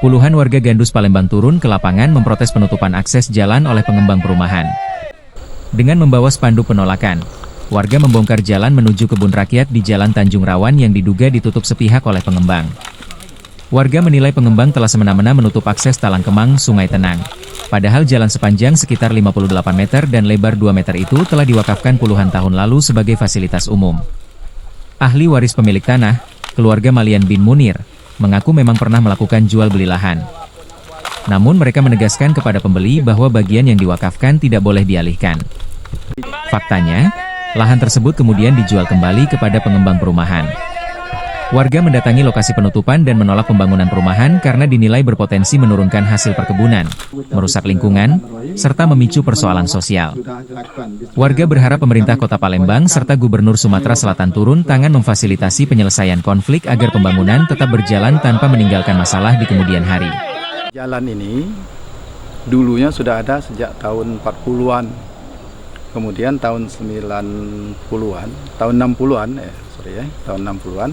Puluhan warga Gandus Palembang turun ke lapangan memprotes penutupan akses jalan oleh pengembang perumahan. Dengan membawa spanduk penolakan, warga membongkar jalan menuju kebun rakyat di Jalan Tanjung Rawan yang diduga ditutup sepihak oleh pengembang. Warga menilai pengembang telah semena-mena menutup akses Talang Kemang, Sungai Tenang. Padahal jalan sepanjang sekitar 58 meter dan lebar 2 meter itu telah diwakafkan puluhan tahun lalu sebagai fasilitas umum. Ahli waris pemilik tanah, keluarga Malian bin Munir, mengaku memang pernah melakukan jual beli lahan. Namun mereka menegaskan kepada pembeli bahwa bagian yang diwakafkan tidak boleh dialihkan. Faktanya, lahan tersebut kemudian dijual kembali kepada pengembang perumahan. Warga mendatangi lokasi penutupan dan menolak pembangunan perumahan karena dinilai berpotensi menurunkan hasil perkebunan, merusak lingkungan, serta memicu persoalan sosial. Warga berharap pemerintah Kota Palembang serta Gubernur Sumatera Selatan turun tangan memfasilitasi penyelesaian konflik agar pembangunan tetap berjalan tanpa meninggalkan masalah di kemudian hari. Jalan ini dulunya sudah ada sejak tahun 40-an, kemudian tahun 90-an, tahun 60-an, tahun 60-an,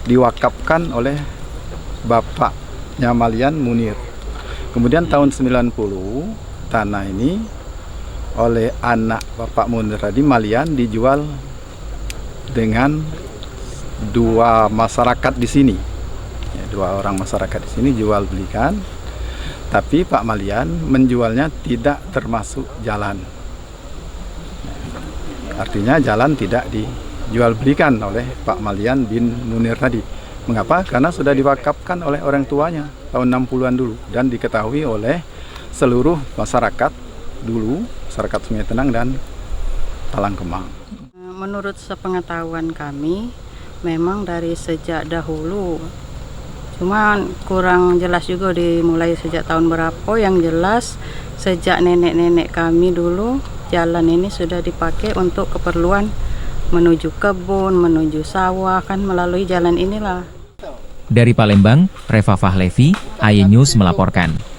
diwakafkan oleh bapaknya Malian Munir. Kemudian tahun 90 tanah ini oleh anak Bapak Munir tadi Malian dijual dengan dua masyarakat di sini. Ya, dua orang masyarakat di sini jual belikan, tapi Pak Malian menjualnya tidak termasuk jalan. Artinya jalan tidak dijual belikan oleh Pak Malian bin Munir tadi. Mengapa? Karena sudah diwakafkan oleh orang tuanya tahun 60-an dulu dan diketahui oleh seluruh masyarakat dulu, masyarakat Sungai Tenang dan Talang Kemang. Menurut sepengetahuan kami, memang dari sejak dahulu, cuman kurang jelas juga dimulai sejak tahun berapa. Yang jelas sejak nenek-nenek kami dulu, jalan ini sudah dipakai untuk keperluan menuju kebun, menuju sawah, kan melalui jalan inilah. Dari Palembang, Reva Fahlevi, AY News melaporkan.